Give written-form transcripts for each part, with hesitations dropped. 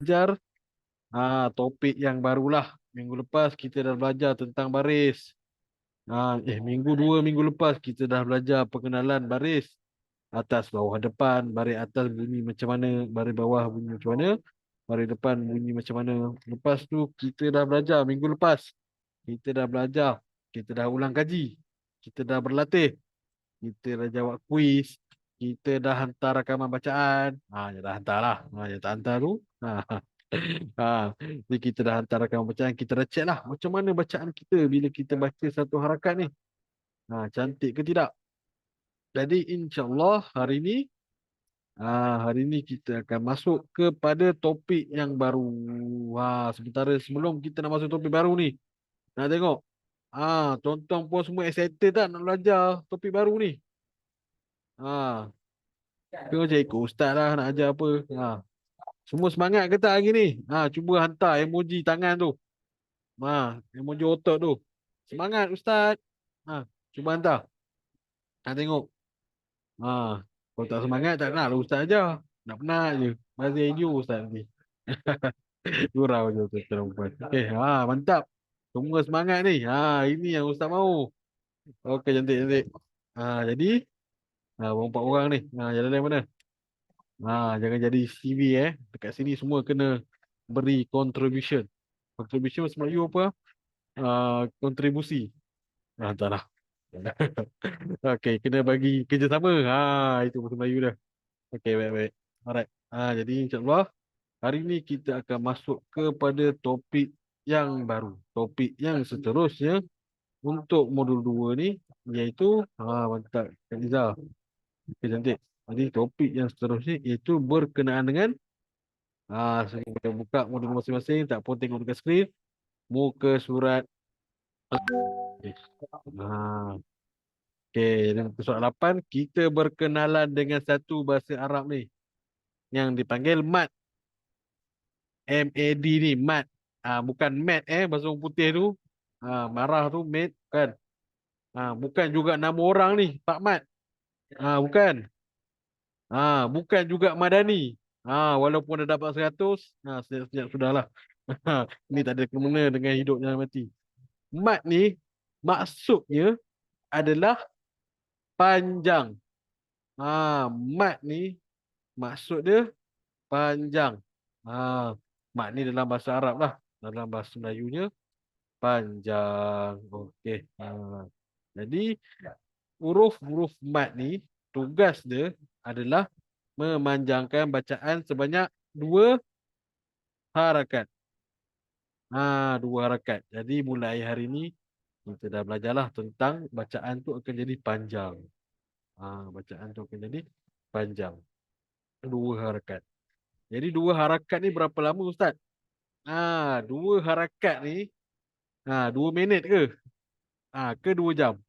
belajar topik yang barulah. Minggu lepas kita dah belajar tentang baris. Minggu lepas kita dah belajar pengenalan baris. Atas, bawah, depan. Baris atas bunyi macam mana, baris bawah bunyi macam mana, baris depan bunyi macam mana. Lepas tu kita dah belajar minggu lepas. Kita dah belajar. Kita dah ulang kaji. Kita dah berlatih. Kita dah jawab kuis. Kita dah hantar rakaman bacaan. Ya dah hantar lah. Yang tak hantar tu. Ha, ha. Jadi kita dah hantar rakaman bacaan. Kita dah check lah macam mana bacaan kita bila kita baca satu harakat ni. Cantik ke tidak? Jadi insyaAllah hari ni kita akan masuk kepada topik yang baru. Sementara sebelum kita nak masuk topik baru ni. Nak tengok. Tonton pun semua excited tak nak belajar topik baru ni. Ke macam ikut ustaz lah nak ajar apa. Semua semangat ke tak hari ni? Cuba hantar emoji tangan tu. Emoji otot tu. Semangat ustaz. Cuba hantar. Nak tengok. Kalau tak semangat tak nak lah ustaz ajar. Nak penat je. Bazir video ustaz ni. Gurau je tu perempuan. Okay, mantap. Semua semangat ni. Ini yang ustaz mau. Okey, cantik cantik. Jadi berempat orang ni. Jalan dari mana? Jangan jadi CV Dekat sini semua kena beri contribution. Contribution bahasa Melayu apa? Kontribusi. Tak lah. Okey, kena bagi kerjasama. Itu bahasa Melayu dah. Okey, baik-baik. Alright. Jadi insyaAllah hari ni kita akan masuk kepada topik yang baru. Topik yang seterusnya untuk modul 2 ni, iaitu mantap Kak Liza. Okey, cantik. Jadi topik yang seterusnya iaitu berkenaan dengan kita buka modul masing-masing, tak pun tengok dekat skrin. Muka surat. Okey, dan muka surat 8 kita berkenalan dengan satu bahasa Arab ni yang dipanggil mat. MAD ni, mat. Bukan mat bahasa orang putih tu. Marah tu mat kan. Bukan juga nama orang ni, Pak Mat. Bukan. Bukan juga Madani. Walaupun dah dapat 100, senyap-senyap sudahlah. Ini tak ada kena dengan hidup dan mati. Mat ni maksudnya adalah panjang. Mat ni maksud dia panjang. Mat ni dalam bahasa Arab lah. Dalam bahasa Melayunya panjang. Okey. Jadi huruf-huruf mat ni tugas dia adalah memanjangkan bacaan sebanyak dua harakat. Dua harakat. Jadi mulai hari ni kita dah belajarlah tentang bacaan tu akan jadi panjang. Bacaan tu akan jadi panjang. Dua harakat. Jadi dua harakat ni berapa lama Ustaz? Dua harakat ni 2 minit ke? Ke 2 jam?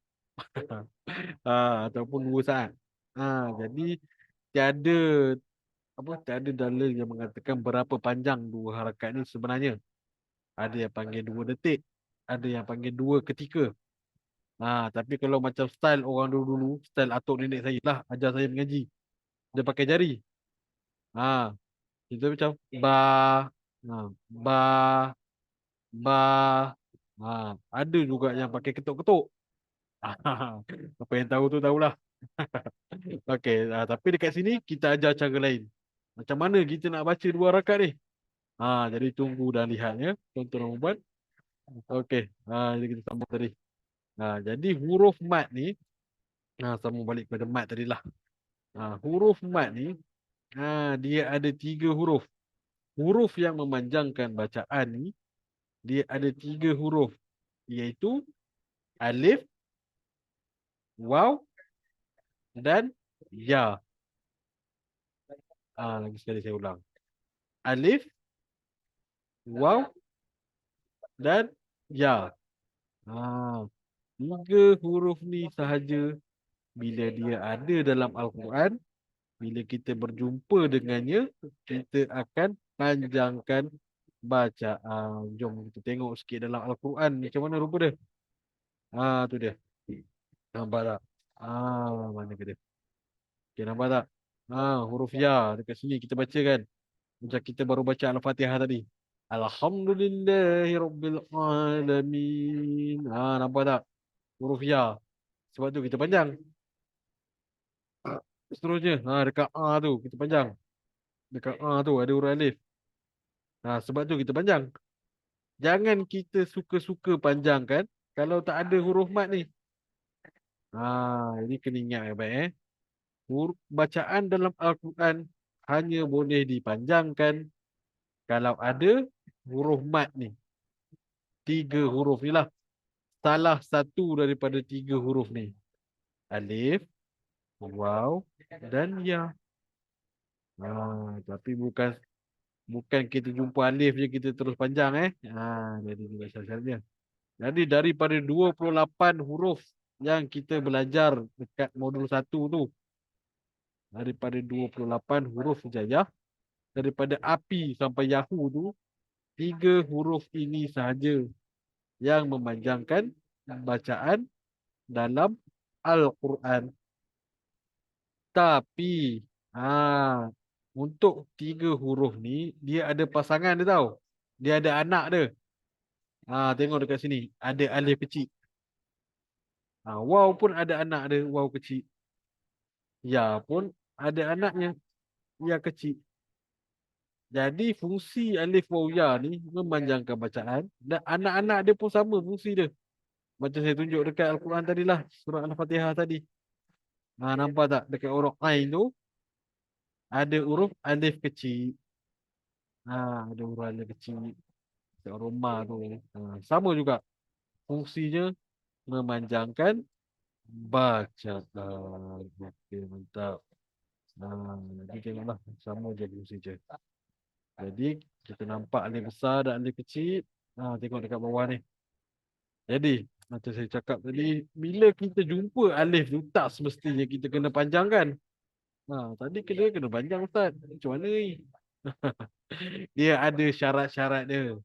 Ataupun 2 saat. Jadi tiada tiada dalil yang mengatakan berapa panjang dua harakat ni sebenarnya. Ada yang panggil 2 detik, ada yang panggil 2 ketika. Tapi kalau macam style orang dulu-dulu, style atuk nenek saya lah, ajar saya mengaji. Dia pakai jari. Kita macam ba, ba, ba. Ada juga yang pakai ketuk-ketuk. Apa yang tahu tu tahulah. Okey, tapi dekat sini kita ajar cara lain. Macam mana kita nak baca dua rakaat ni? Jadi tunggu dan lihatnya, tuan-tuan dan puan. Okey, jadi kita sambung tadi. Jadi huruf mat ni, sambung balik kepada mat tadilah. Huruf mat ni, dia ada 3 huruf. Huruf yang memanjangkan bacaan ni, dia ada 3 huruf. Iaitu alif, waw, dan ya. Lagi sekali saya ulang. Alif, waw, dan ya. 3 huruf ni sahaja bila dia ada dalam Al-Quran, bila kita berjumpa dengannya, kita akan panjangkan bacaan. Jom kita tengok sikit dalam Al-Quran macam mana rupa dia. Tu dia. Nampak tak? Mana ke dia? Okay, nampak tak? Huruf ya dekat sini kita baca kan. Macam kita baru baca Al-Fatihah tadi. Alhamdulillahirabbil alamin. Nampak tak? Huruf ya. Sebab tu kita panjang. Seterusnya, dekat tu kita panjang. Dekat tu ada huruf alif. Sebab tu kita panjang. Jangan kita suka-suka panjangkan kalau tak ada huruf mat ni. Ini kena ingat baik Huruf bacaan dalam Al-Quran hanya boleh dipanjangkan kalau ada huruf mat ni. 3 huruf ni lah. Salah satu daripada 3 huruf ni. Alif, waw dan ya. Tapi bukan kita jumpa alif je kita terus panjang jadi juga syaratnya. Jadi daripada 28 huruf yang kita belajar dekat modul 1 tu, daripada 28 huruf hijaiyah, daripada api sampai yahu tu, 3 huruf ini sahaja yang memanjangkan bacaan dalam Al-Quran. Tapi untuk 3 huruf ni dia ada pasangan dia tau. Dia ada anak dia. Tengok dekat sini, ada alif kecil. Waw pun ada anak dia, waw kecil. Ya pun ada anaknya, ya kecil. Jadi fungsi alif waw ya ni memanjangkan bacaan dan anak-anak dia pun sama fungsi dia. Macam saya tunjuk dekat Al-Quran tadilah, surah Al-Fatihah tadi. Nampak tak dekat huruf ain tu ada huruf alif kecil. Ada huruf alif kecil. Dekat huruf ma tu. Sama juga fungsinya memanjangkan bacaan. Okey, mantap. Jadi tengoklah sama je fungsi je. Jadi kita nampak alif besar dan alif kecil. Tengok dekat bawah ni. Jadi macam saya cakap tadi, bila kita jumpa alif tu tak semestinya kita kena panjangkan. Tadi kena panjang Ustaz. Macam mana ni? Dia ada syarat-syarat dia.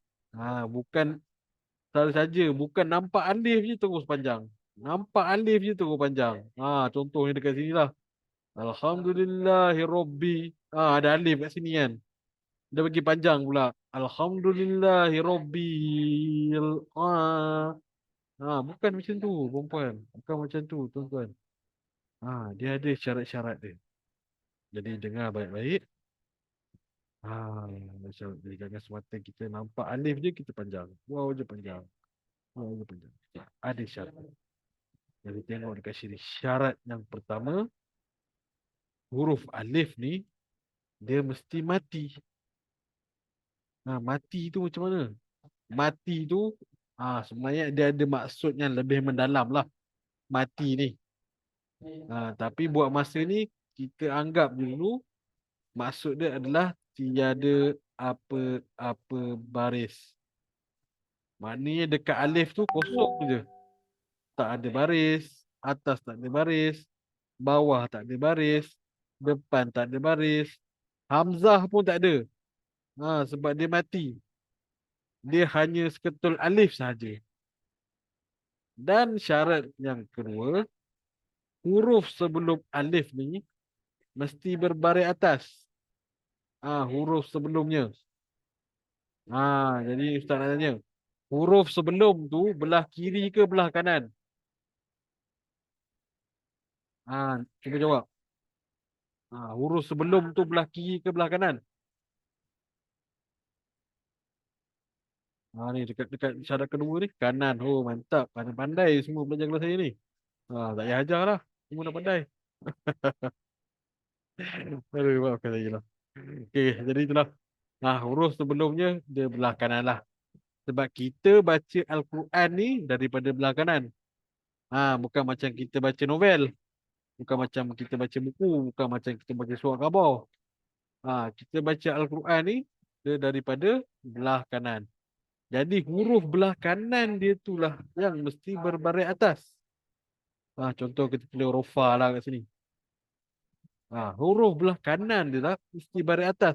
Bukan salah saja, bukan nampak alif je terus panjang. Nampak alif je terus panjang. Contohnya dekat sini lah. Alhamdulillahirabbi. Ada alif kat sini kan. Dia bagi panjang pula. Alhamdulillahirabbil. Bukan macam tu, perempuan. Bukan macam tu, tuan-tuan. Dia ada syarat-syarat dia. Jadi dengar baik-baik. Jangan semata kita nampak alif je kita panjang. Wow je panjang. Wow je panjang. Ada syarat. Jadi tengok dekat sini. Syarat yang pertama, huruf alif ni dia mesti mati. Mati tu macam mana? Mati tu sebenarnya dia ada maksud yang lebih mendalam lah. Mati ni. Tapi buat masa ni kita anggap dulu maksud dia adalah tiada apa-apa baris. Maknanya dekat alif tu kosong je. Tak ada baris, atas tak ada baris, bawah tak ada baris, depan tak ada baris, hamzah pun tak ada. Sebab dia mati. Dia hanya seketul alif saja. Dan syarat yang kedua, huruf sebelum alif ni mesti berbaris atas. Huruf sebelumnya. Jadi Ustaz nak tanya, huruf sebelum tu belah kiri ke belah kanan? Cuba jawab. Huruf sebelum tu belah kiri ke belah kanan? Ni dekat syarat kedua ni, kanan. Oh, mantap. Pandai-pandai semua pelajar kelas saya ni. Tak payah ajar lah. Semua dah pandai. Aduh, maafkan saya lah. Okey, jadi itulah. Huruf sebelumnya dia belah kanan lah. Sebab kita baca Al-Quran ni daripada belah kanan. Bukan macam kita baca novel. Bukan macam kita baca buku. Bukan macam kita baca surat khabar. Kita baca Al-Quran ni dia daripada belah kanan. Jadi huruf belah kanan dia itulah yang mesti berbaris atas. Contoh kita tulis huruf fa lah kat sini. Huruf belah kanan dia lah mesti baris atas.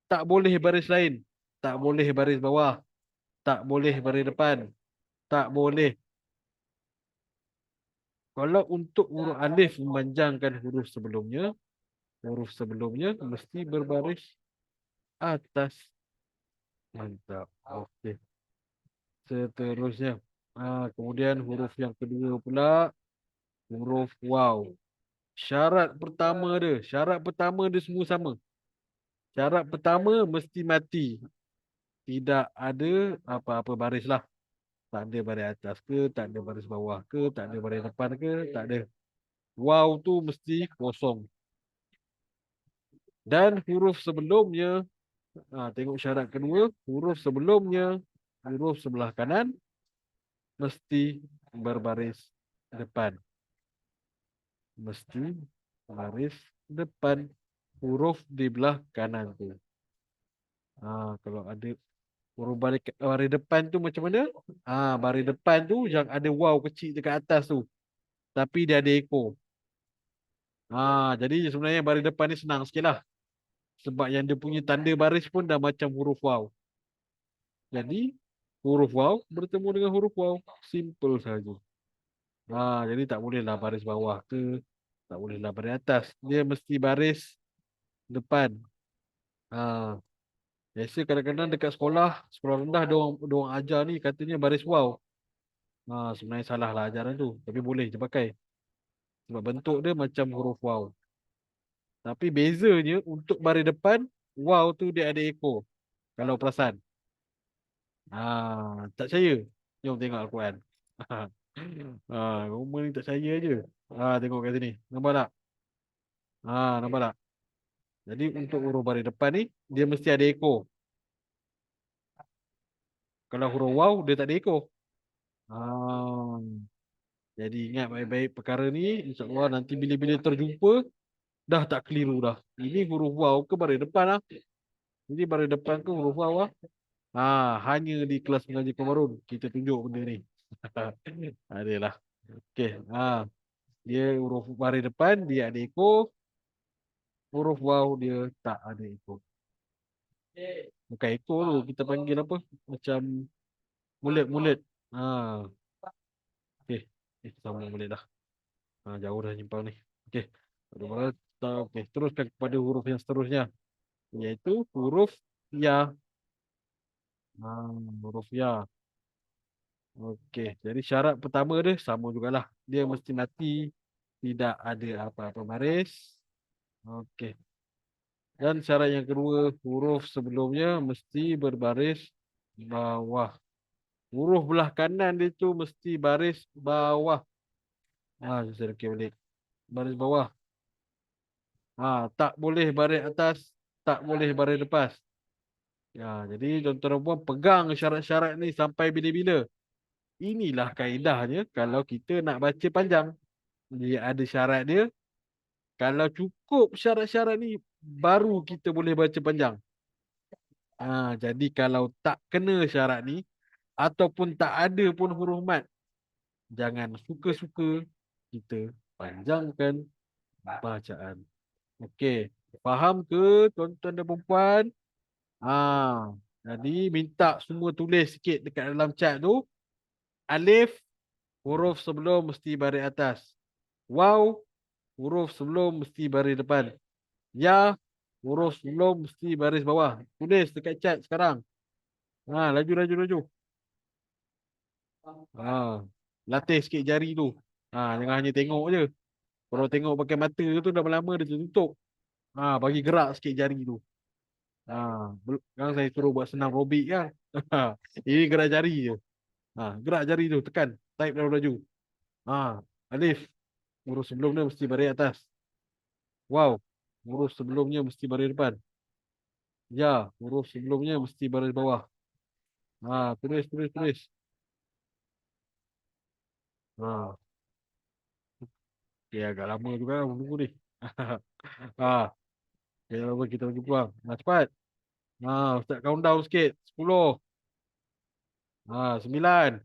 Tak boleh baris lain. Tak boleh baris bawah. Tak boleh baris depan. Tak boleh. Kalau untuk huruf alif memanjangkan huruf sebelumnya mesti berbaris atas. Mantap. Okey. Seterusnya. Kemudian huruf yang kedua pula, huruf waw. Syarat pertama dia semua sama. Syarat pertama mesti mati. Tidak ada apa-apa baris lah. Tak ada baris atas ke, tak ada baris bawah ke, tak ada baris depan ke, tak ada. Waw tu mesti kosong. Dan huruf sebelumnya, tengok syarat kedua, huruf sebelumnya, huruf sebelah kanan mesti berbaris depan. Mesti baris depan. Huruf di belah kanan tu. Kalau ada huruf baris depan tu macam mana? Baris depan tu yang ada waw kecil dekat atas tu. Tapi dia ada ekor. Jadi sebenarnya baris depan ni senang sikit lah. Sebab yang dia punya tanda baris pun dah macam huruf waw. Jadi huruf waw bertemu dengan huruf waw. Simple saja. Jadi tak bolehlah baris bawah ke, tak bolehlah baris atas. Dia mesti baris depan. Ha, Biasa kadang-kadang dekat sekolah, sekolah rendah dia orang ajar ni katanya baris waw. Sebenarnya salah lah ajaran tu, tapi boleh je pakai. Sebab bentuk dia macam huruf waw. Tapi bezanya untuk baris depan, waw tu dia ada ekor. Kalau perasan. Tak percaya? Jom tengok Al-Quran. Rumah ni tak percaya je. Tengok kat sini. Nampak tak? Nampak tak? Jadi untuk huruf baris depan ni, dia mesti ada ekor. Kalau huruf waw, dia tak ada ekor. Ah, jadi ingat baik-baik perkara ni. InsyaAllah nanti bila-bila terjumpa, dah tak keliru dah. Ini huruf waw ke baris depan lah. Jadi baris depan ke huruf waw lah. Hanya di kelas mengaji Qamarun kita tunjuk benda ni. Adalah. Okey. Dia huruf baris depan, dia ada ekor. Huruf waw, dia tak ada ekor. Bukan ekor tu, kita panggil apa? Macam mulut-mulut. Okey. Sama boleh dah. Jauh dah nyimpang ni. Okey. Okey. Teruskan kepada huruf yang seterusnya. Iaitu huruf ya. Huruf ya. Okey. Jadi syarat pertama dia sama jugalah. Dia mesti mati. Tidak ada apa-apa baris. Okey. Dan syarat yang kedua, huruf sebelumnya mesti berbaris bawah. Huruf belah kanan dia tu mesti baris bawah. Saya rekam balik. Baris bawah. Tak boleh baris atas, tak boleh baris lepas. Jadi tuan-tuan dan puan pegang syarat-syarat ni sampai bila-bila. Inilah kaedahnya kalau kita nak baca panjang. Dia ada syarat dia. Kalau cukup syarat-syarat ni, baru kita boleh baca panjang. Jadi kalau tak kena syarat ni, ataupun tak ada pun huruf mat, jangan suka-suka kita panjangkan bacaan. Okey. Faham ke tuan-tuan dan puan-puan? Jadi minta semua tulis sikit dekat dalam chat tu. Alif, huruf sebelum mesti baris atas. Waw, huruf sebelum mesti baris depan. Ya, huruf sebelum mesti baris bawah. Tulis dekat chat sekarang. Laju, laju, laju. Latih sikit jari tu. Jangan hanya tengok je. Kalau tengok pakai mata tu dah lama dia tertutup. Bagi gerak sikit jari tu. Sekarang saya suruh buat senam robik kan. Ini gerak jari je. Gerak jari tu, tekan. Type dalam laju. Alif. Huruf sebelum dia mesti baris atas. Wow. Huruf sebelumnya mesti baris depan. Ya. Huruf sebelumnya mesti baris bawah. Tulis, tulis, tulis. Okay, agak lama juga menunggu ni. Okay, apa kita bagi peluang. Cepat. Ustaz countdown sikit. 10. 9.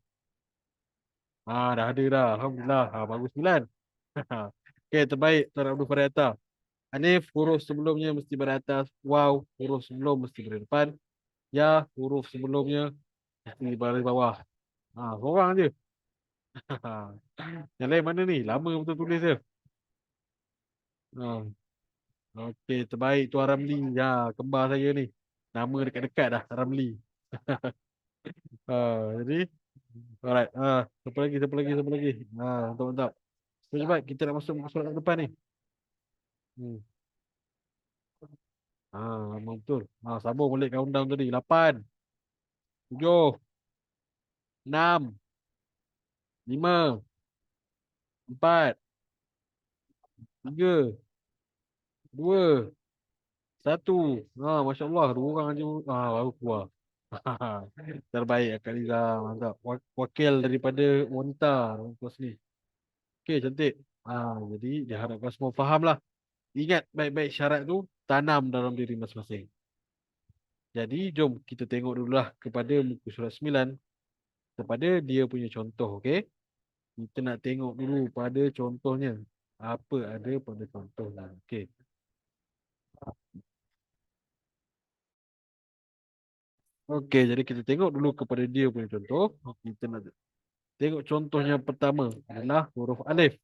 Dah ada dah. Alhamdulillah. Bagus 9. Okay, terbaik. Tuan Abdul Fariyata. Alif, huruf sebelumnya mesti beratas. Waw, huruf sebelum mesti berada depan. Ya, huruf sebelumnya mesti berada bawah. Seorang je. Yang lain mana ni? Lama betul tulis dia. Okey, terbaik Tuan Ramli. Ya, kembar saya ni. Nama dekat-dekat dah, Ramli. Jadi, alright. Siapa lagi? Mantap, mantap. Cepat, kita nak masuk muka surat depan ni. Hmm. Memang betul. Sambung balik countdown tadi. 8, 7, 6, 5, 4, 3, 2, 1. Masya Allah, 2 orang aja. Baru keluar. Terbaik Kak Liza. Mantap. Wakil daripada wanita dalam kelas ni. Okey, cantik. Jadi diharapkan semua faham lah. Ingat baik-baik syarat tu tanam dalam diri masing-masing. Jadi jom kita tengok dululah kepada muka surat 9 kepada dia punya contoh, okey? Kita nak tengok dulu pada contohnya. Apa ada pada contohnya. Okey. Okey, jadi kita tengok dulu kepada dia punya contoh. Kita nak tengok contohnya pertama adalah huruf alif.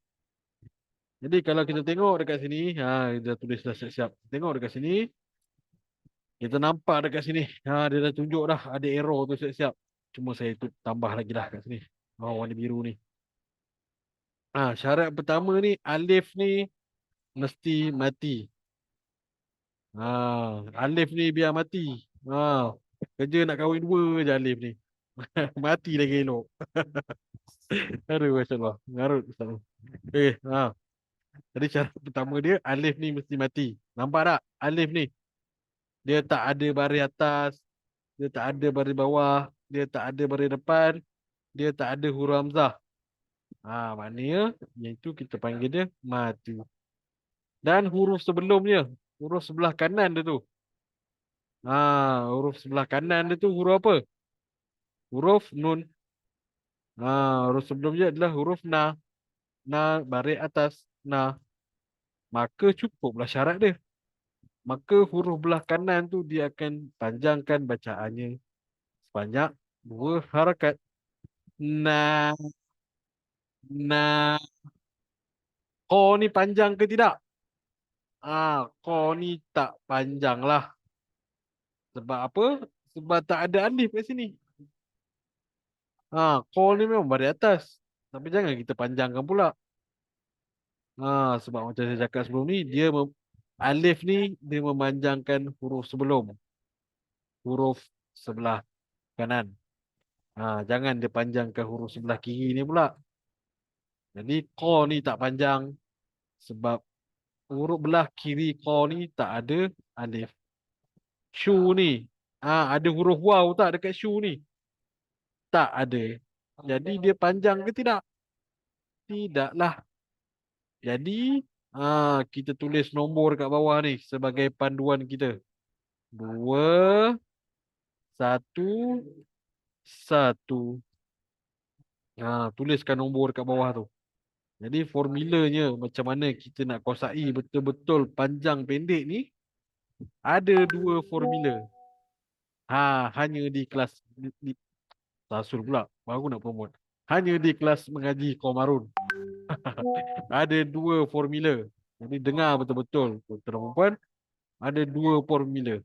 Jadi kalau kita tengok dekat sini, dia tulis dah siap-siap. Tengok dekat sini, kita nampak dekat sini. Dia dah tunjuk dah ada arrow tu siap-siap. Cuma saya tu tambah lagi dah kat sini. Warna biru ni. Syarat pertama ni alif ni mesti mati. Alif ni biar mati. Kerja nak kahwin dua je alif ni. Mati lagi elok. Aduh, Masya Allah. Ngarut Ustaz. Okay, jadi syarat pertama dia alif ni mesti mati. Nampak tak? Alif ni. Dia tak ada baris atas. Dia tak ada baris bawah. Dia tak ada baris depan. Dia tak ada huruf hamzah. Maknanya iaitu kita panggil dia mati. Dan huruf sebelumnya, huruf sebelah kanan dia tu. Huruf sebelah kanan dia tu huruf apa? Huruf nun. Huruf sebelumnya adalah huruf na. Na baris atas na. Maka cukuplah syarat dia. Maka huruf belah kanan tu dia akan panjangkan bacaannya sebanyak 2 harakat. Na, na. Ko ni panjang ke tidak? Ko ni tak panjang lah. Sebab apa? Sebab tak ada alif kat sini. Ko ni memang baris atas. Tapi jangan kita panjangkan pula. Sebab macam saya cakap sebelum ni, alif ni dia memanjangkan huruf sebelum. Huruf sebelah kanan. Jangan dia panjangkan huruf sebelah kiri ni pula. Jadi ko ni tak panjang sebab huruf belah kiri ko ni tak ada alif. Shu ni. Ada huruf waw tak dekat shu ni? Tak ada. Jadi dia panjang ke tidak? Tidaklah. Jadi kita tulis nombor kat bawah ni sebagai panduan kita. 2, 1, 1. Tuliskan nombor kat bawah tu. Jadi formulanya macam mana kita nak kuasai betul-betul panjang pendek ni, ada 2 formula. Hanya di kelas Tasul pula, baru nak promote. Hanya di kelas mengaji Qamarun. Ada 2 formula. Jadi dengar betul-betul, tuan-tuan dan puan, ada 2 formula.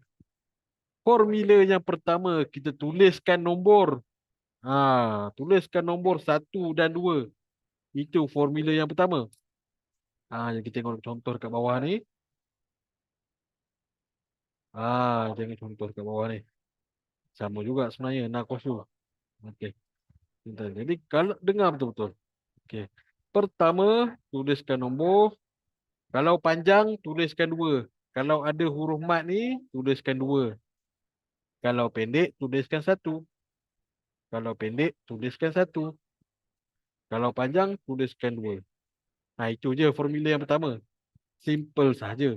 Formula yang pertama, kita tuliskan nombor. Tuliskan nombor 1 dan 2. Itu formula yang pertama. Yang kita tengok contoh kat bawah ni. Jangan contoh kat bawah ni. Sama juga sebenarnya nakosu. Okey. Jadi kalau dengar betul-betul. Okey. Pertama, tuliskan nombor. Kalau panjang, tuliskan 2. Kalau ada huruf mat ni, tuliskan 2. Kalau pendek, tuliskan 1. Kalau pendek, tuliskan 1. Kalau panjang, tuliskan 2. Itu je formula yang pertama. Simple saja.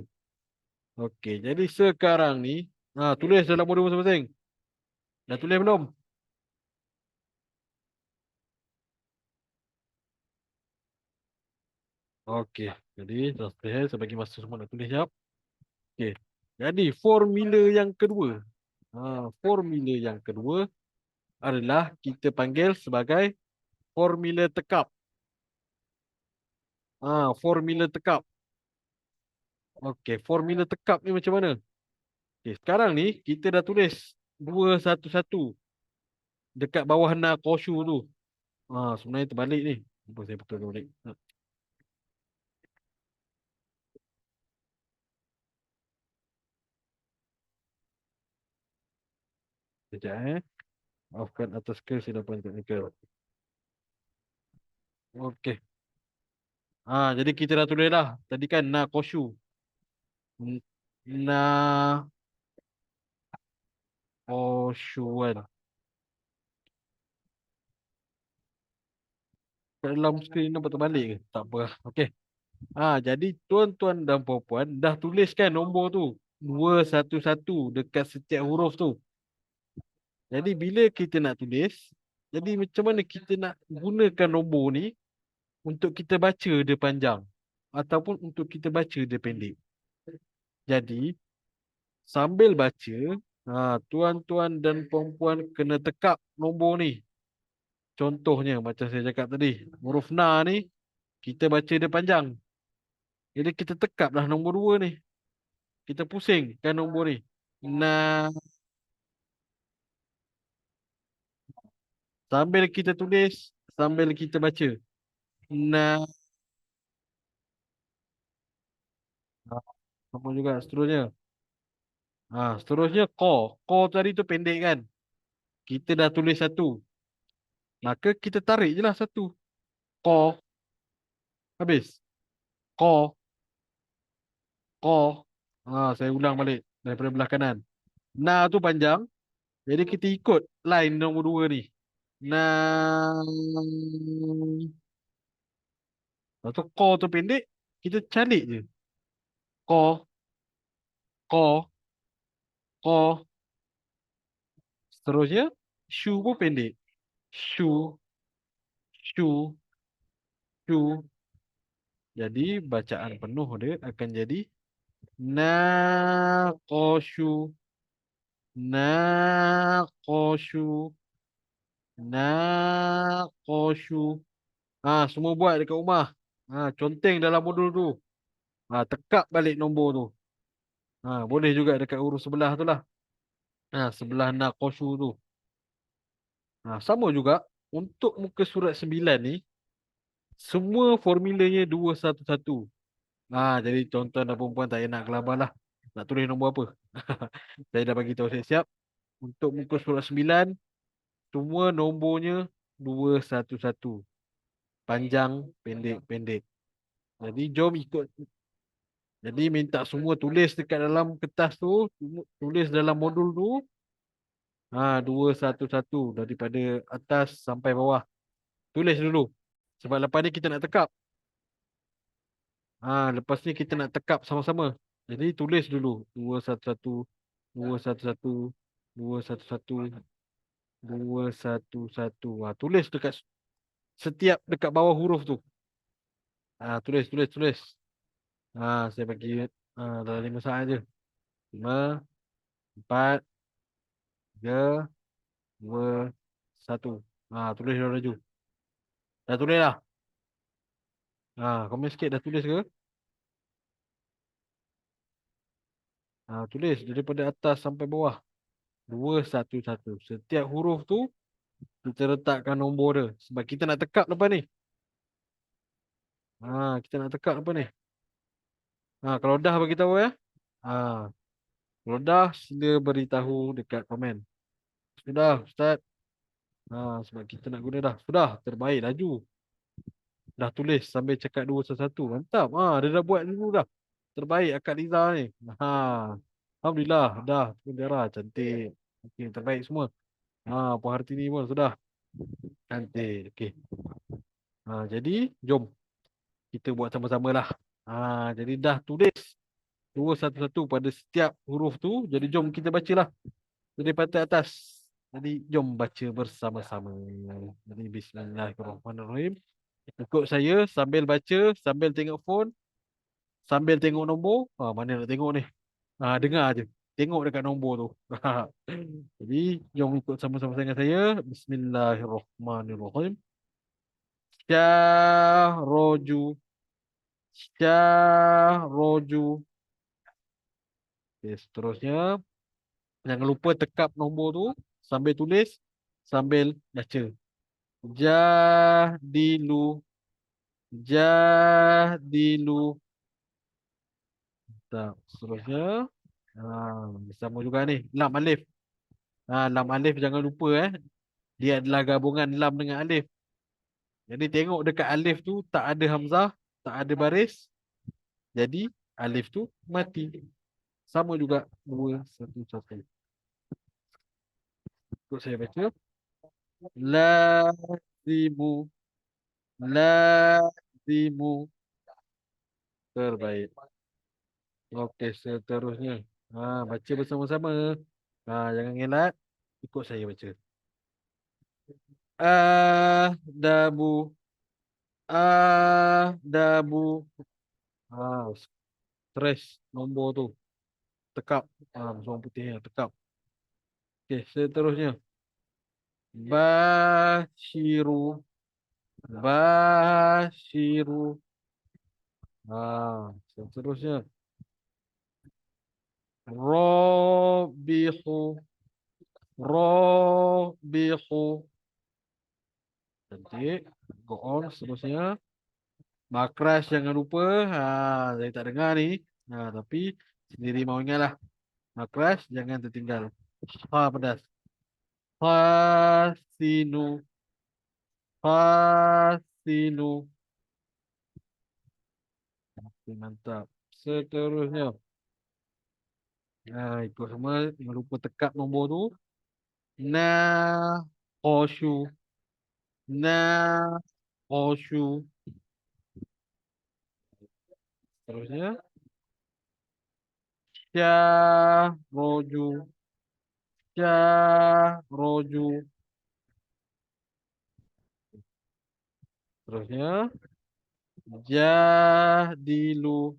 Okey, jadi sekarang ni, tulis dalam modul masing-masing. Dah tulis belum? Okey, jadi saya bagi masa semua nak tulis jap. Okey. Jadi formula yang kedua. Formula yang kedua adalah kita panggil sebagai formula tekap. Formula tekap. Okey, formula tekap ni macam mana? Okey, sekarang ni kita dah tulis 211 dekat bawah na koshu tu. Sebenarnya terbalik ni. Apa saya betul balik. Sekejap Maafkan atas kesilapan teknikal. Okey. Jadi kita dah tulis dah. Tadi kan na koshu. N- Na koshuan. Kat dalam skrin nampak terbalik ke? Tak apa. Okey. Jadi tuan-tuan dan puan-puan dah tuliskan nombor tu. 211 dekat setiap huruf tu. Jadi bila kita nak tulis, jadi macam mana kita nak gunakan nombor ni untuk kita baca dia panjang ataupun untuk kita baca dia pendek. Jadi sambil baca, tuan-tuan dan puan-puan kena tekap nombor ni. Contohnya macam saya cakap tadi, huruf na ni kita baca dia panjang. Jadi kita tekaplah nombor 2 ni. Kita pusingkan nombor ni. Na sambil kita tulis, sambil kita baca. Na apa juga seterusnya. Seterusnya ko. Ko tadi tu pendek kan? Kita dah tulis satu. Maka kita tarik je lah satu. Ko. Habis. Ko. Ko. Saya ulang balik daripada belah kanan. Na tu panjang. Jadi kita ikut line nombor 2 ni. Na. Lepas tu ko tu pendek. Kita calik je. Ko. Ko. Ko. Seterusnya. Shu pun pendek. Shu. Shu. Shu. Jadi bacaan penuh dia akan jadi naqashu, naqashu, naqashu. Semua buat dekat rumah. Conteng dalam modul tu. Tekap balik nombor tu. Boleh juga dekat huruf sebelah tu lah. Sebelah naqashu tu. Sama juga untuk muka surat 9 ni, semua formulanya 211. Jadi tuan-tuan dan perempuan tak payah nak kelabar lah. Nak tulis nombor apa? Saya dah bagi tahu siap-siap. Untuk muka surat 9, semua nombornya 211. Panjang, pendek, pendek. Jadi jom ikut. Jadi minta semua tulis dekat dalam kertas tu. Tulis dalam modul tu. 211 daripada atas sampai bawah. Tulis dulu. Sebab lepas ni kita nak tekap. Lepas ni kita nak tekap sama-sama. Jadi tulis dulu. 211, 211, 211, 211. Tulis dekat setiap dekat bawah huruf tu. Tulis, tulis, tulis. Saya bagi dalam 5 saat je. 5, 4, 3, 2, 1. Tulis dah laju. Dah tulis lah. Komen sikit dah tulis ke? Tulis daripada atas sampai bawah. 211. Setiap huruf tu kita letakkan nombor dia. Sebab kita nak tekap lepas ni. Kita nak tekap lepas ni. Kalau dah bagi tahu ya. Kalau dah sila beritahu dekat komen. Sudah Ustaz. Sebab kita nak guna dah. Sudah terbaik laju. Dah tulis sambil cakap 211. Mantap. Dia dah buat dulu dah. Terbaik akak Liza ni. Ha. Alhamdulillah. Dah. Bendera cantik. Okey, terbaik semua. Puan Hartini pun sudah. Cantik. Okey. Jadi jom kita buat sama-sama lah. Jadi dah tulis 211 pada setiap huruf tu. Jadi jom kita bacalah daripada atas. Jadi jom baca bersama-sama. Jadi bismillahirrahmanirrahim. Ikut saya sambil baca, sambil tengok phone, sambil tengok nombor. Mana nak tengok ni? Dengar je. Tengok dekat nombor tu. Jadi jom ikut sama-sama dengan saya. Bismillahirrahmanirrahim. Syahroju. Syahroju. Seterusnya. Jangan lupa tekap nombor tu sambil tulis, sambil baca. Jahdilu, jahdilu. Tak, seterusnya. Sama juga ni. Lam alif. Lam alif jangan lupa Dia adalah gabungan lam dengan alif. Jadi tengok dekat alif tu tak ada hamzah, tak ada baris. Jadi alif tu mati. Sama juga 2, 1, 1. Untuk saya baca. Lazimu, lazimu. Terbaik. Okey, seterusnya. Baca bersama-sama. Jangan ngelak. Ikut saya baca. Adabu, adabu. Stres nombor tu. Tekap. Bersama putih ya, tekap. Okey, seterusnya. Bashiru, bashiru. Seterusnya. Robihu, robihu. Cantik. Go on, seterusnya. Makras jangan lupa. Saya tak dengar ni. Tapi sendiri mau ingatlah. Makras jangan tertinggal. Pedas. Fasinu, fasinu. Mantap. Seterusnya. Ikut semua. Jangan lupa tekap nombor tu. Nakoshu, nakoshu. Seterusnya. Syahroju, syahroju. Terusnya. Jadilu,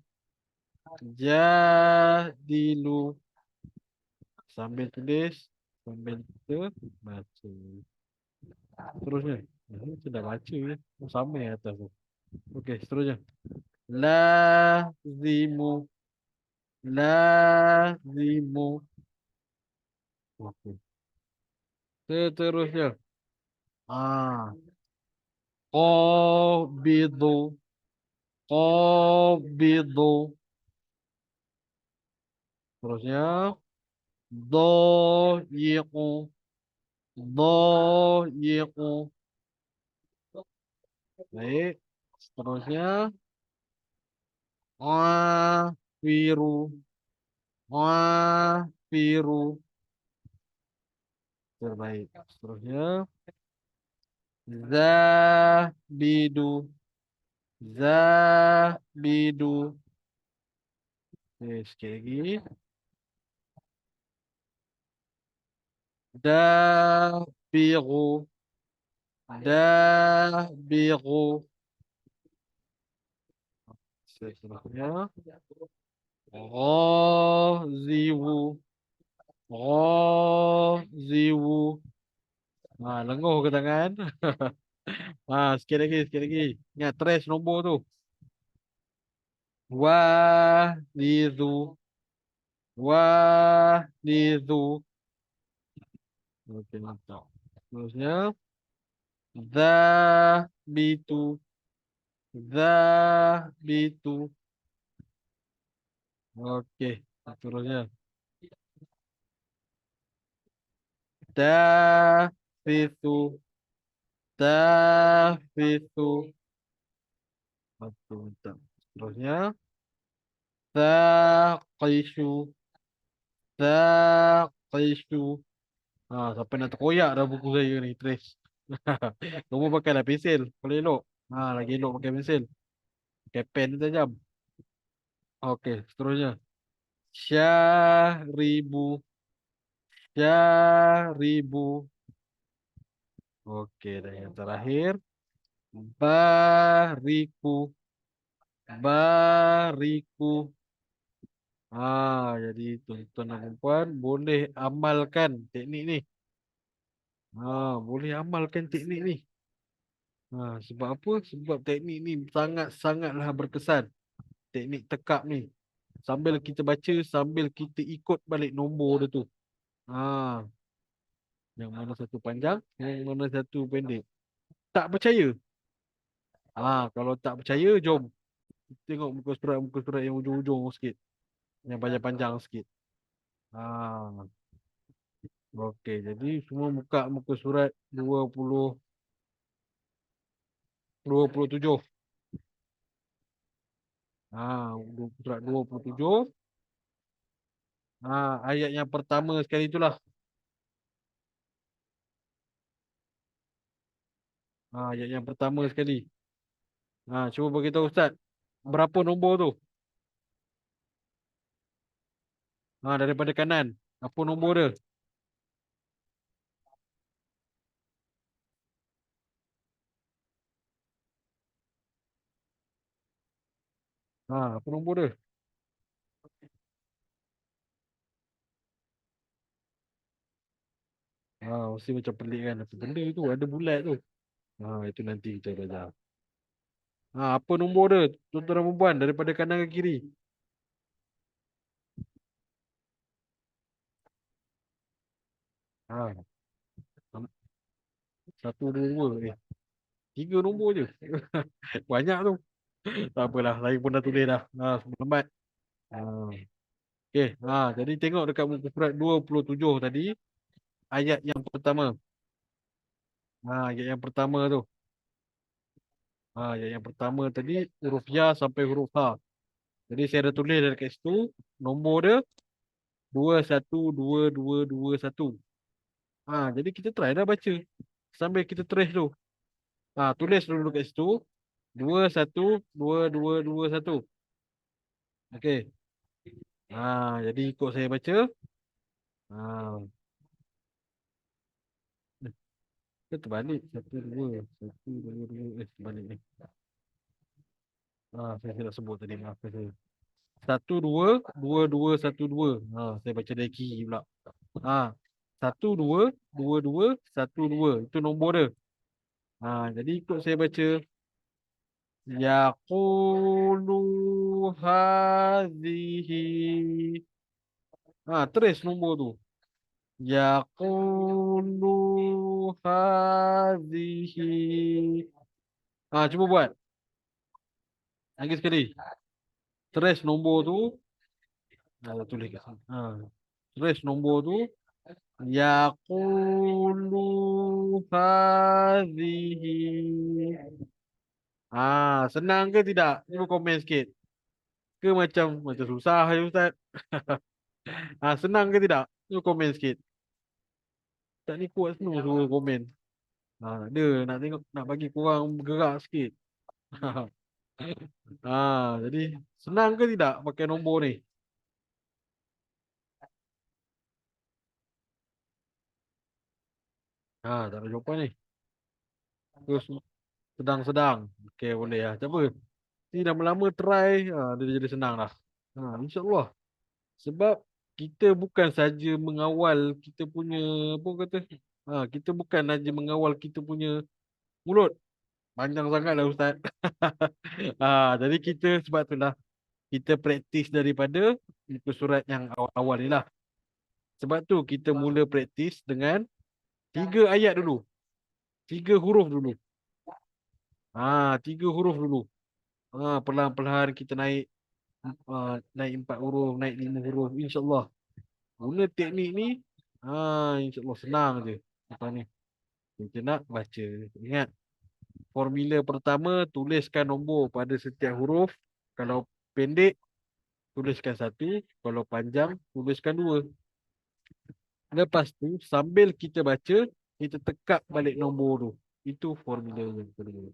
jadilu. Sambil tulis, sambil kita baca. Terusnya. Sudah baca ya. Sama yang atas tu. Okey, seterusnya. Lazimu, lazimu. Okey. Seterusnya. Ah, qabidu, qabidu. Terusnya. Dhayiqu, dhayiqu. Baik. Seterusnya. Wafiru, wafiru. Terbaik. Seterusnya. Zabidu, zabidu. Sekali lagi. Dabiru, dabiru. Seterusnya. Ghaziwu, ghaziwu. Lenguh ke tangan? Sikit lagi, sikit lagi. Ingat, trace nombor tu. Walidu, walidu. Okey, mantap. Terusnya. Zabitu, zabitu. Okey, terusnya. Tafitu, tafitu. Mantap. Terusnya. Taqishu, taqishu. Sampai nak terkoyak dah buku saya ni, trace. Kamu pakailah pensel. Kalau elok. Lagi elok pakai pensel. Pakai pen tu tajam. Okey, seterusnya. Syaribu, syaribu. Okey, dan yang terakhir. Bariku, bariku. Jadi tuan-tuan dan puan boleh amalkan teknik ni. Boleh amalkan teknik ni. Sebab apa? Sebab teknik ni sangat-sangatlah berkesan. Teknik tekak ni. Sambil kita baca, sambil kita ikut balik nombor dia tu. Ah, yang mana satu panjang, yang mana satu pendek. Tak percaya? Kalau tak percaya, jom tengok muka surat yang ujung-ujung sikit, yang panjang-panjang sikit. Ah, okey. Jadi semua buka muka surat 27. Surat 27. Ayat yang pertama sekali itulah. Ayat yang pertama sekali. Cuba bagi tahu Ustaz. Berapa nombor tu? Daripada kanan. Apa nombor dia? Apa nombor dia? Mesti macam pelik kan. Apa benda tu? Ada bulat tu. Itu nanti kita belajar. Apa nombor dia? Tuan-tuan dan perempuan. Daripada kanan ke kiri. Ha, satu, dua, dua. Tiga nombor je. Banyak tu. Tak apalah. Saya pun dah tulis dah. Sebelum lambat. Okey. Jadi tengok dekat muka surat 27 tadi. Ayat yang pertama. Ayat yang pertama tu. Ayat yang pertama tadi. Huruf Ya sampai huruf Ha. Jadi saya dah tulis dekat situ. Nombor dia. 2122221. Jadi kita try dah baca. Sambil kita trace tu. Tulis dulu kat situ. 212221. Okey. Jadi ikut saya baca. Ah, kita terbalik. Satu, dua. Satu, dua, dua. Terbalik ni. Saya tidak sebut tadi. Maafkan saya. Satu, dua. Dua, dua, satu, dua. Saya baca dari kiri pula. Satu, dua. Dua, dua. Satu, dua. Itu nombor dia. Jadi ikut saya baca. Yaqulu hadhihi. Terus nombor tu. Yaqulu hadhihi. Cuba buat. Lagi sekali. Terus nombor tu. Tulis kat sini. Terus nombor tu. Yaqulu hadhihi. Senang ke tidak? Cuba komen sikit. Ke macam susah ya Ustaz? Senang ke tidak? Cuba komen sikit. Tak ni kuat semua suruh komen. Dia nak tengok, nak bagi korang bergerak sikit. Jadi senang ke tidak pakai nombor ni? Tak ada jawapan ni. Terus sedang-sedang. Okey boleh lah. Tak apa. Ni lama-lama try, dia jadi senang lah. InsyaAllah. Sebab kita bukan saja mengawal kita punya, apa kata, kita bukan saja mengawal kita punya mulut. Panjang sangat lah Ustaz. Jadi kita sebab itulah kita praktis daripada muka surat yang awal-awal ni lah. Sebab tu kita mula praktis dengan 3 ayat dulu. 3 huruf dulu. 3 huruf dulu. Perlahan-perlahan kita naik, naik 4 huruf, naik 5 huruf. InsyaAllah. Guna teknik ni, InsyaAllah senang je. Lepas ni, kita nak baca. Ingat, formula pertama, tuliskan nombor pada setiap huruf. Kalau pendek, tuliskan satu. Kalau panjang, tuliskan dua. Lepas tu, sambil kita baca, kita tekak balik nombor tu. Itu formula yang kedua.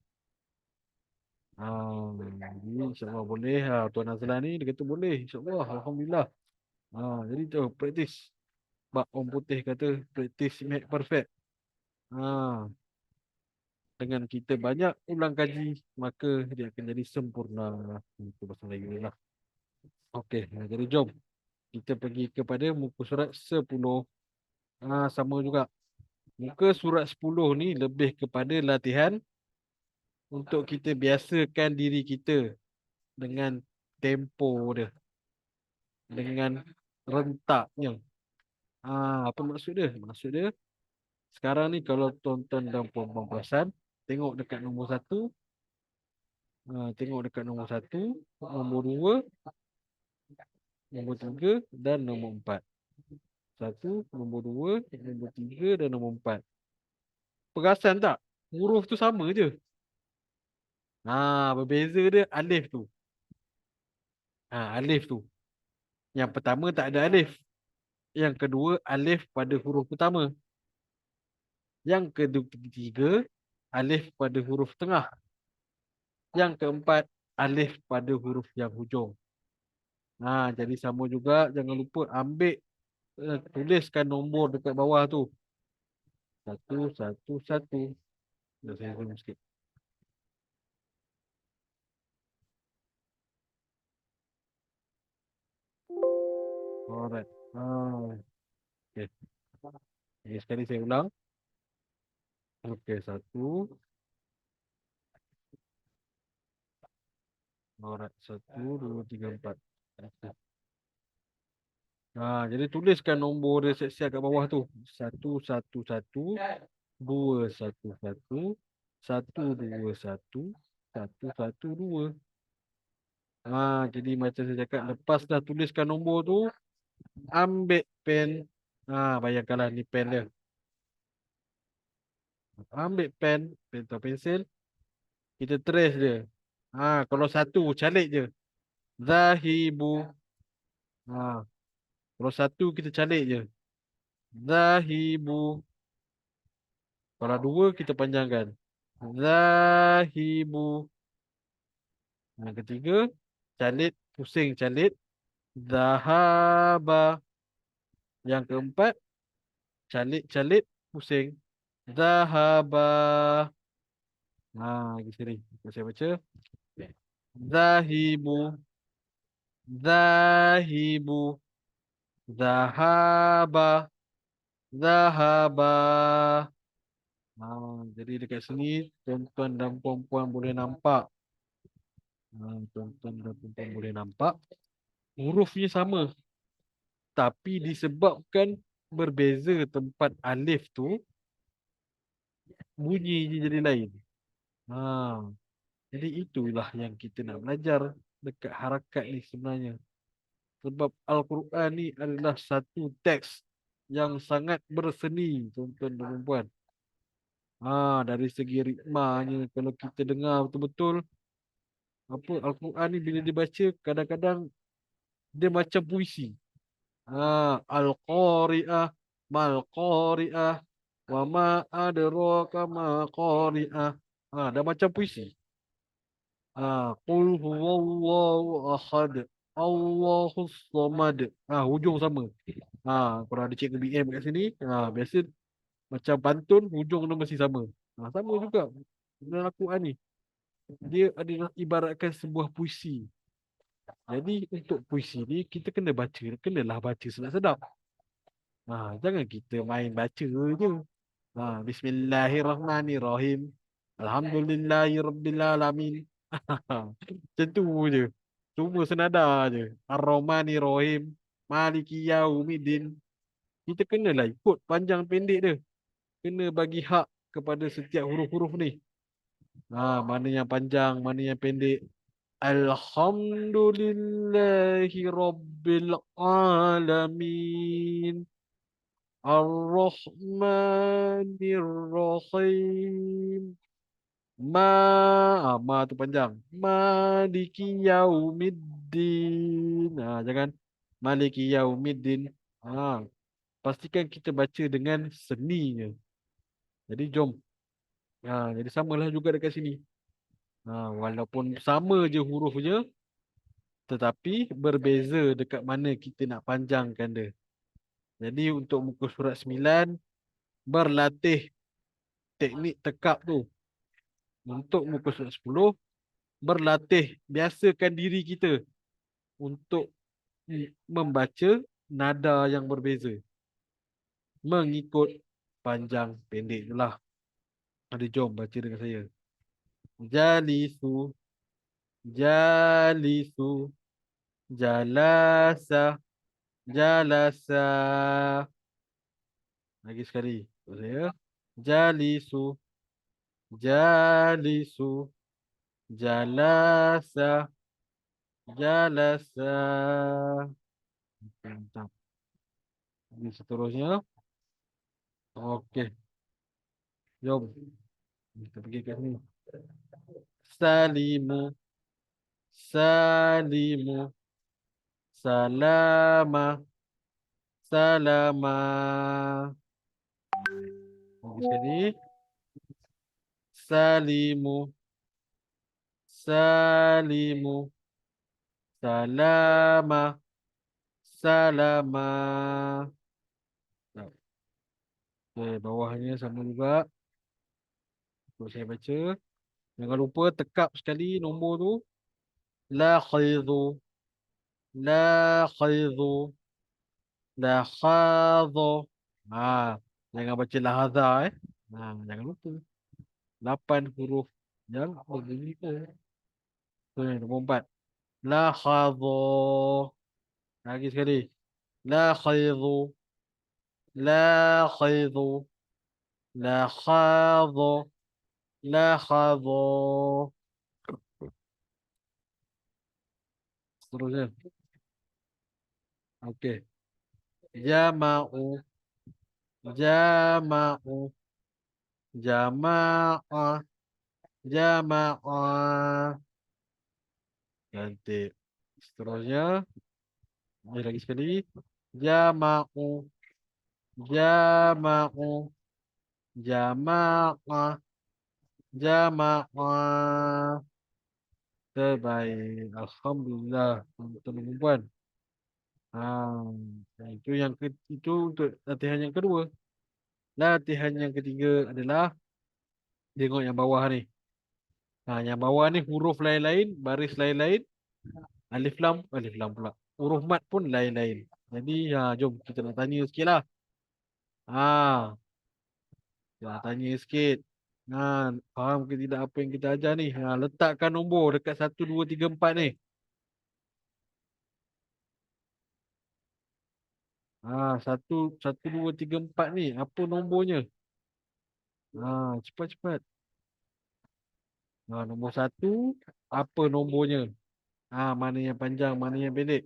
Jadi InsyaAllah boleh. Tuan Azlan ni, dia kata boleh. InsyaAllah. Alhamdulillah. Jadi tu, praktis. Bak Om Putih kata, praktis make perfect. Dengan kita banyak ulang kaji, maka dia akan jadi sempurna. Itu bahasa Melayu ni lah. Okey, jadi jom. Kita pergi kepada muka surat 10. Sama juga. Muka surat 10 ni lebih kepada latihan untuk kita biasakan diri kita dengan tempo dia, dengan rentaknya. Apa maksud dia? Maksud dia, sekarang ni kalau tonton dalam pembahasan, tengok dekat nombor satu, tengok dekat nombor satu, nombor dua, nombor tiga dan nombor empat. Satu, nombor dua, nombor tiga dan nombor empat. Perasan tak? Huruf tu sama je. Berbeza dia alif tu. Alif tu. Yang pertama tak ada alif. Yang kedua alif pada huruf pertama. Yang ketiga alif pada huruf tengah. Yang keempat alif pada huruf yang hujung. Jadi sama juga, jangan lupa ambil, tuliskan nombor dekat bawah tu. Satu, satu, satu. Dah saya zoom sikit. Alright. Okay. Okay, sekali saya ulang. Okay, satu. Alright, satu, dua, tiga, empat. Okay. Jadi tuliskan nombor dia siap-siap kat bawah tu. Satu, satu, satu. Dua, satu, satu. Satu, dua, satu. Satu, satu, dua. Jadi macam saya cakap, lepas dah tuliskan nombor tu, ambil pen. Bayangkanlah ni pen dia. Ambil pen, pen atau pensel. Kita trace dia. Kalau satu, calik je. Zahibu. Ha, Kalau satu, kita calik je. Zahibu. Kalau dua, kita panjangkan. Zahibu. Yang ketiga, calit, pusing calit. Zahaba. Yang keempat, calit-calit, pusing. Zahaba. Lagi sini. Saya baca. Zahibu. Zahibu. Zahaba. Zahaba. Jadi dekat sini, tuan-tuan dan puan-puan boleh nampak. Tuan-tuan dan puan-puan boleh nampak. Hurufnya sama. Tapi disebabkan berbeza tempat alif tu, bunyi dia jadi lain. Ha, jadi itulah yang kita nak belajar dekat harakat ni sebenarnya. Sebab Al-Quran ni adalah satu teks yang sangat berseni, tuan-tuan dan puan. Dari segi ritmanya, kalau kita dengar betul-betul, Al-Quran ni bila dibaca, kadang-kadang dia macam puisi. Al-Qari'ah, Mal-Qari'ah, Wa ma adraka ma Qari'ah. Dah macam puisi. Qul huwallahu ahad, Allahus samad. Hujung sama. Kalau ada cikgu BM kat sini, biasa macam pantun, hujung dia mesti sama. Sama juga dalam Al-Quran ni. Dia adalah ibaratkan sebuah puisi. Jadi untuk puisi ni kita kena baca, kenalah baca sedap-sedap. Jangan kita main baca je. Bismillahirrahmanirrahim. Alhamdulillahirrabbilalamin. Macam tu je. Cuma senada je. Ar-Rahmanirrahim. Maliki Yaumiddin. Kita kenalah ikut panjang pendek dia. Kena bagi hak kepada setiap huruf-huruf ni. Mana yang panjang, mana yang pendek. Alhamdulillahi Rabbil Alamin. Ar-Rahmanir-Rahim. Ma tu panjang. Maliki Yaumiddin. Jangan Maliki Yaumiddin. Pastikan kita baca dengan seninya. Jadi jom. Jadi samalah juga dekat sini. Walaupun sama je hurufnya, tetapi berbeza dekat mana kita nak panjangkan dia. Jadi untuk muka surat 9, berlatih teknik tekap tu. Untuk muka surat 10, berlatih, biasakan diri kita untuk membaca nada yang berbeza. Mengikut panjang pendek itulah. Jom baca dengan saya. Jalisu, jalisu, jalasa, jalasa. Lagi sekali. Saya. Jalisu. Jalisu. Jalasa. Jalasa. Mantap. Ini seterusnya. Okey. Jom. Kita pergi ke sini. Salimu. Salimu. Salama. Salama. Lagi sekali. Salimu. Salimu. Salama. Salama. Okey, bawahnya sama juga. Untuk saya baca. Jangan lupa tekap sekali nombor tu. La khairu. La khairu. La khadhu. Jangan baca lahadha jangan lupa. 8 huruf yang berbunyi tu. Tu ni nombor 4. La khadhu. Lagi sekali. La khairu. La khairu. La khadhu. La khadhu. Seterusnya. Okey. Jama'u. Jama'u. Jama'ah. Jama'ah. Cantik. Seterusnya. Ini lagi sekali. Jama'u. Jama'u. Jama'ah. Jama'ah. Terbaik. Alhamdulillah. Teman-teman perempuan. Itu itu untuk latihan yang kedua. Latihan yang ketiga adalah tengok yang bawah ni. Yang bawah ni huruf lain-lain, baris lain-lain, alif lam pula. Huruf mat pun lain-lain. Jadi jom kita nak tanya sikit lah. Kita nak tanya sikit. Faham ke tidak apa yang kita ajar ni? Letakkan nombor dekat 1, 2, 3, 4 ni. 1, 1, 2, 3, 4 ni. Apa nombornya? Cepat-cepat. Nombor 1, apa nombornya? Mana yang panjang, mana yang pendek?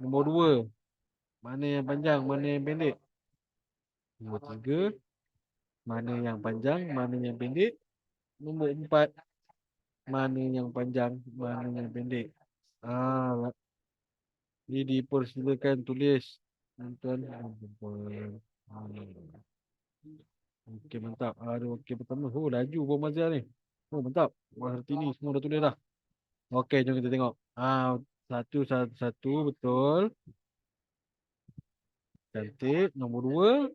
Nombor 2, mana yang panjang, mana yang pendek? Nombor 3, mana yang panjang, mana yang pendek? Nombor 4, mana yang panjang, mana yang pendek? Ini dipersilakan tulis. Tuan-tuan dan puan-puan. Okey, mantap. Okey, pertama. Laju Puan Mazia ni. Mantap. Puan Hartini semua dah tulis dah. Okey, jom kita tengok. Satu, satu, satu. Betul. Cantik. Nombor 2.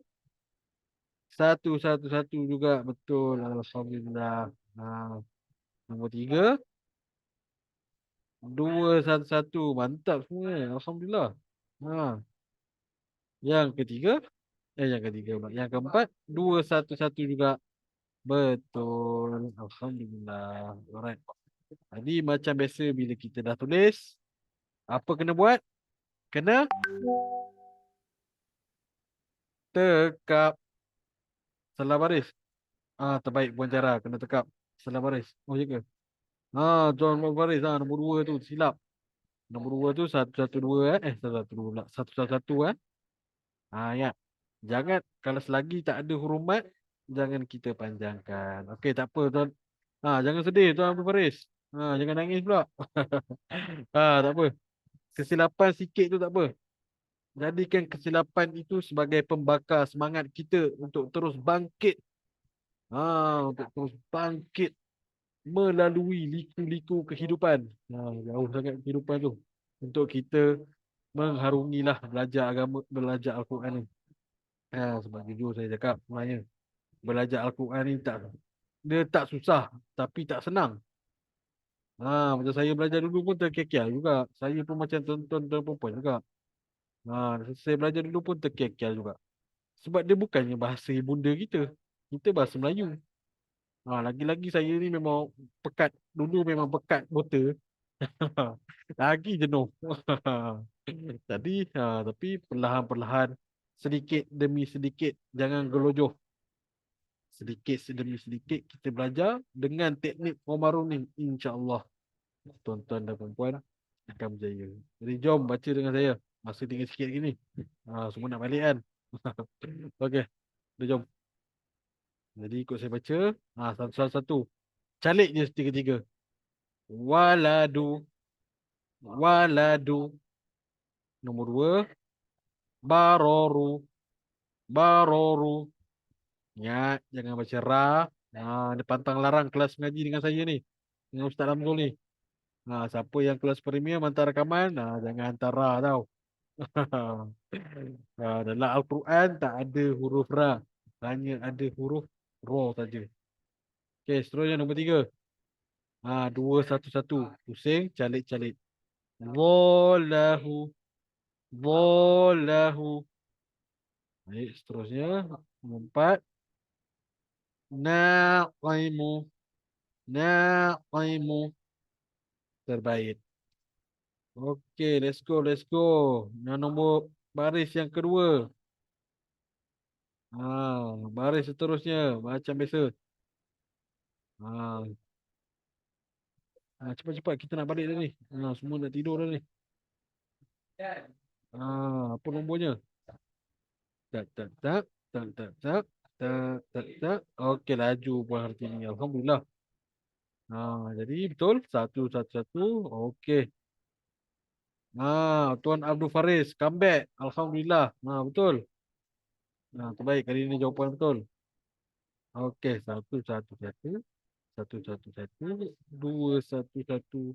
Satu, satu, satu juga. Betul. Alhamdulillah. Nombor 3. 2, 1, 1. Mantap semua. Alhamdulillah. Yang ketiga. Yang ketiga pula. Yang keempat. 2, 1, 1 juga. Betul. Alhamdulillah. Alright. Jadi macam biasa bila kita dah tulis, apa kena buat? Kena tekap salah baris. Terbaik Puan Cara. Kena tekap salah baris. Oh, ya ke? Tuan salah baris. Nombor 2 tu silap. Nombor 2 tu 1, 1, 2 1, 1, 2 pula. 1, 1, 1 ya. Jangan kalau selagi tak ada huruf mat, jangan kita panjangkan. Okey, tak apa tuan. Jangan sedih tuan Abdul Faris. Jangan nangis pula. Tak apa. Kesilapan sikit tu tak apa. Jadikan kesilapan itu sebagai pembakar semangat kita untuk terus bangkit. Untuk terus bangkit melalui liku-liku kehidupan. Jauh sangat kehidupan tu. Untuk kita mengharungilah belajar agama, belajar Al-Quran ni. Sebab jujur saya cakap sebenarnya belajar Al-Quran ni dia tak susah tapi tak senang. Macam saya belajar dulu pun terkekial juga. Saya pun macam tuan-tuan perempuan juga. Saya belajar dulu pun terkekial juga. Sebab dia bukannya bahasa ibunda kita. Kita bahasa Melayu. Lagi-lagi saya ni memang pekat. Dulu memang pekat buta. Lagi jenuh. Tadi, tapi perlahan-perlahan sedikit demi sedikit, jangan gelojoh. Sedikit demi sedikit kita belajar dengan teknik Komarun ni, insya-Allah tuan-tuan dan puan-puan akan berjaya. Jadi jom baca dengan saya. Masa tinggal sikit lagi ni. Semua nak balik kan? Okey, dah jom. Jadi ikut saya baca. Satu-satu. Calik je tiga-tiga. Waladu, waladu. Nombor dua, baroru, baroru. Ingat, jangan baca ra. Dia pantang larang kelas mengaji dengan saya ni. Dengan Ustaz Ramzul ni. Siapa yang kelas premium hantar rakaman, jangan hantar ra tau. Dalam Al-Quran tak ada huruf ra. Hanya ada huruf ro saja. Okey, seterusnya nombor tiga. Dua, satu, satu. Pusing, calik-calik. Wallahu, wallahu. Baik, seterusnya. Nombor empat. Na'imu, na'imu. Terbaik. Okey, let's go, let's go. Yang nombor baris yang kedua. Baris seterusnya macam biasa. Ah, Cepat-cepat kita nak balik dah ni. Semua nak tidur dah ni. Apa nombornya? Tak, tak, tak, tak, tak, tak, tak, tak, tak. Okey, laju buat hari ini. Alhamdulillah. Jadi betul. Satu, satu, satu. Okey. Tuan Abdul Faris, comeback. Alhamdulillah. Betul. Terbaik. Kali ini jawapan betul. Okey, satu, satu, satu. Satu, satu, satu. Dua, satu, satu.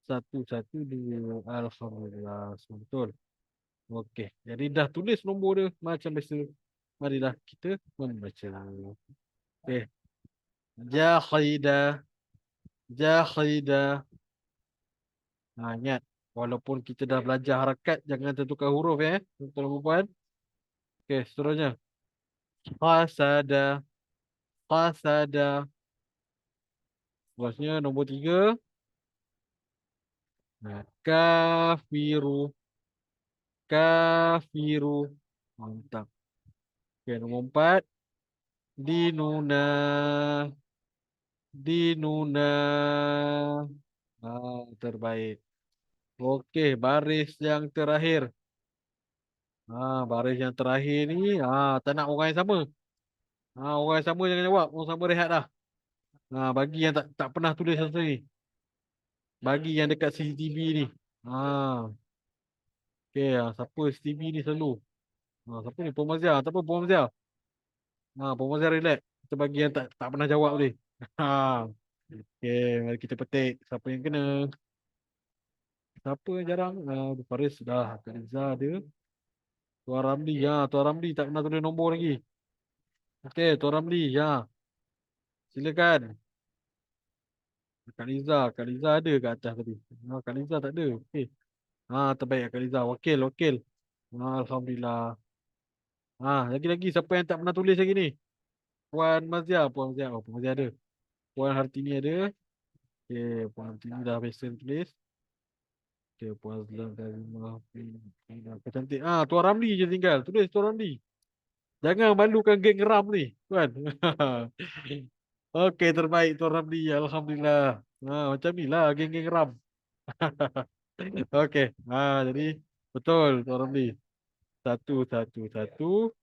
Satu, satu, dua. Alhamdulillah. Semua betul. Okey. Jadi dah tulis nombor dia macam biasa. Marilah kita membaca. Okey. Jahida. Jahida. Ingat. Walaupun kita dah belajar harakat, jangan tentukan huruf tuan-tuan. Okey, seterusnya. Qasada. Qasada. Seterusnya nombor tiga. Kafiru. Kafiru. Mantap. Okey, nombor empat. Dinuna. Dinuna. Terbaik. Okey, baris yang terakhir. Baris yang terakhir ni, tak nak orang yang sama. Orang yang sama jangan jawab. Orang sama rehat dah. Bagi yang tak pernah tulis satu ni. Bagi yang dekat CCTV ni. Okey, siapa CCTV ni selalu? Siapa ni? Puan Mazia. Tak apa, Puan Mazia. Puan Mazia relax. Kita bagi yang tak pernah jawab ni. Okey, mari kita petik. Siapa yang kena? Siapa yang jarang? Faris dah. Kak Liza ada. Tuan Ramli. Tuan Ramli tak pernah tulis nombor lagi. Okey, Tuan Ramli. Silakan. Kak Liza ada kat atas tadi. Kak Liza tak ada. Okey. Terbaik Kak Liza. Wakil, wakil. Alhamdulillah. Lagi-lagi siapa yang tak pernah tulis lagi ni? Puan Mazia, Puan Mazia. Puan Mazia ada. Puan Hartini ada. Okey, Puan Hartini dah biasa tulis. Okey, Puan Azlan Karimah. Apa cantik. Tuan Ramli je tinggal. Tulis Tuan Ramli. Jangan malukan geng Ram ni, Tuan. Okey, terbaik Tuan Ramli. Alhamdulillah. Macam ni lah geng-geng Ram. Okey. Jadi betul Tuan Ramli. Satu, satu, satu.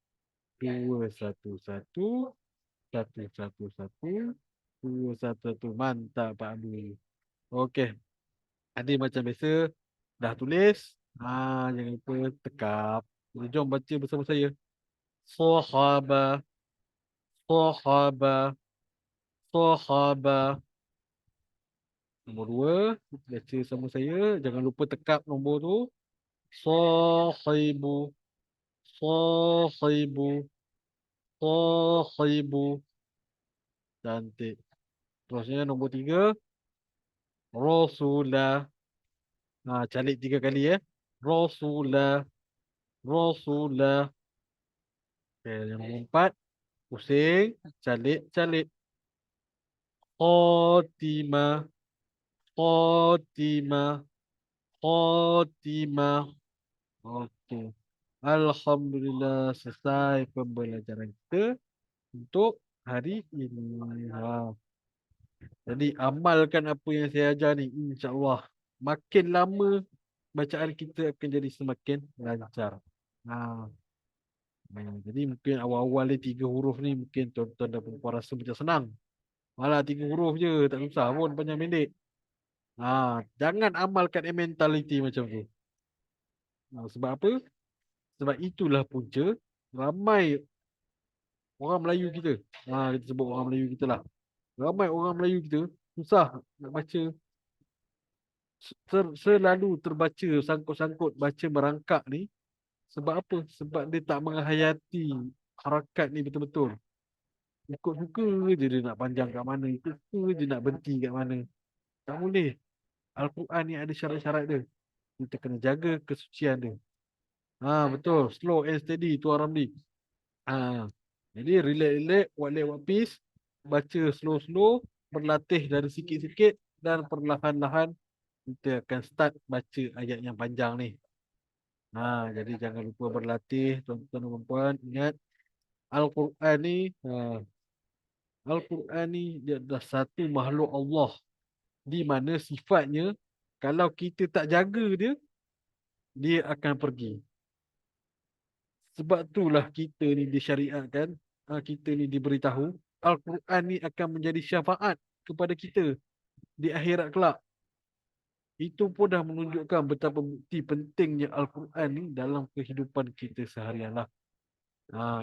Dua, satu, satu. Satu, satu, satu. Dua, satu, satu. Mantap Pak Abdul. Okey. Adik macam biasa. Dah tulis. Jangan lupa tekap. Jadi, jom baca bersama saya. Sahaba. Sahaba. Sahaba. Nombor dua. Baca sama saya. Jangan lupa tekap nombor tu. Sahibu. Sahibu. Sahibu. Cantik. Terusnya nombor tiga. Rasulah. Calik tiga kali Rasulah. Rasulah. Okay, yang nombor empat. Pusing. Calik. Calik. Khotimah. Khotimah. Khotimah. Okey. Alhamdulillah selesai pembelajaran kita untuk hari ini. Ha. Jadi amalkan apa yang saya ajar ni, insya-Allah. Makin lama bacaan kita akan jadi semakin lancar. Ha. Jadi mungkin awal-awal ni 3 huruf ni mungkin tuan-tuan dan puan rasa macam senang. Malah 3 huruf je, tak susah pun panjang pendek. Jangan amalkan mentality macam tu. Sebab apa? Sebab itulah punca ramai orang Melayu kita. Kita sebut orang Melayu kita lah. Ramai orang Melayu kita susah nak baca, selalu terbaca sangkut-sangkut baca merangkak ni. Sebab apa? Sebab dia tak menghayati harakat ni betul-betul. Ikut suka je dia nak panjang kat mana, ikut suka je nak berhenti kat mana. Tak boleh. Al-Quran ni ada syarat-syarat dia. Kita kena jaga kesucian dia. Betul. Slow and steady tu Ramli. Jadi relax-relax, wapis, baca slow-slow, berlatih dari sikit-sikit dan perlahan-lahan kita akan start baca ayat yang panjang ni. Jadi jangan lupa berlatih, tuan-tuan dan puan. Ingat, Al-Quran ni, Al-Quran ni dia adalah satu makhluk Allah di mana sifatnya kalau kita tak jaga dia, dia akan pergi. Sebab itulah kita ni disyariatkan, kita ni diberitahu, Al-Quran ni akan menjadi syafaat kepada kita di akhirat kelak. Itu pun dah menunjukkan betapa bukti pentingnya Al-Quran ni dalam kehidupan kita seharian lah.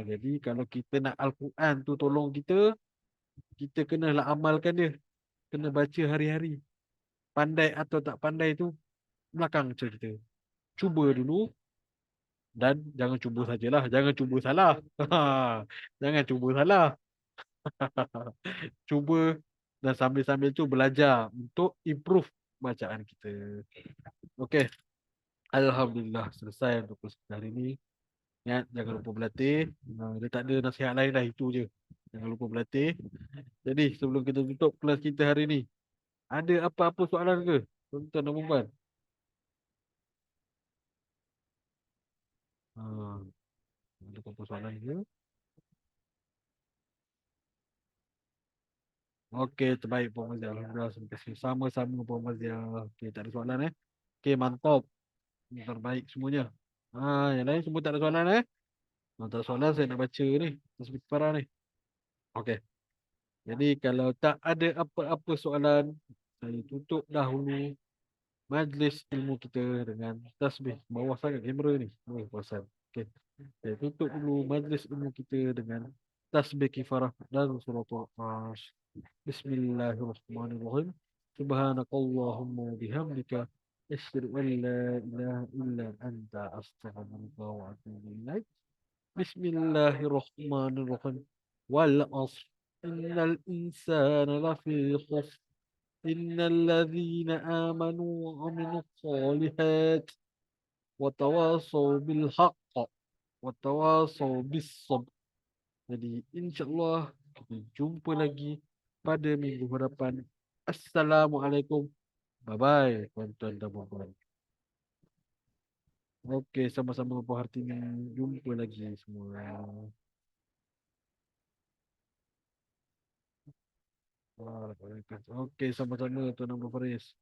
Jadi kalau kita nak Al-Quran tu tolong kita, kita kenalah amalkan dia. Kena baca hari-hari. Pandai atau tak pandai tu belakang cerita. Cuba dulu dan jangan cuba sajalah. Jangan cuba salah. Jangan cuba salah. Cuba dan sambil-sambil tu belajar untuk improve bacaan kita. Okey. Alhamdulillah selesai untuk kelas kita hari ini. Ingat, jangan lupa berlatih. Dia tak ada nasihat lain dah, itu je. Jangan lupa berlatih. Jadi sebelum kita tutup kelas kita hari ini, ada apa-apa soalan ke? Tuan-tuan dan puan? Ada apa-apa soalan ke? Okey, terbaik Puan Mazia. Alhamdulillah, terima kasih. Sama-sama Puan Mazia. Okey, tak ada soalan Okey, mantap. Terbaik semuanya. Yang lain semua tak ada soalan Tak ada soalan, saya nak baca ni. Tasbih kifarah ni. Okey. Jadi kalau tak ada apa-apa soalan, saya tutup dahulu majlis ilmu kita dengan tasbih. Bawah sangat kamera ni. Perasan. Okey. Saya tutup dulu majlis ilmu kita dengan tasbih kifarah dan surat Al-As. Bismillahirrahmanirrahim. Subhanakallahumma bihamdika asyhadu an la ilaha illa anta astaghfiruka wa atubu ilaik. Bismillahirrahmanirrahim. Wal 'asr. Innal insana lafi khusr. Innal ladzina amanu wa 'amilus solihat wa tawasaw bil haqq wa tawasaw bis sabr. Jadi insya-Allah kita jumpa lagi pada minggu hadapan. Assalamualaikum. Bye bye tuan-tuan dan puan-puan. Okey, sama-sama Puan Hartini. Jumpa lagi semua. Okey, sama-sama Tuan Abdul Faris.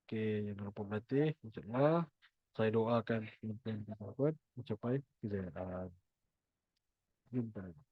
Okey, jangan lupa berlatih. InsyaAllah. Saya doakan tuan-tuan dan puan-puan mencapai kejayaan. Jumpa lagi.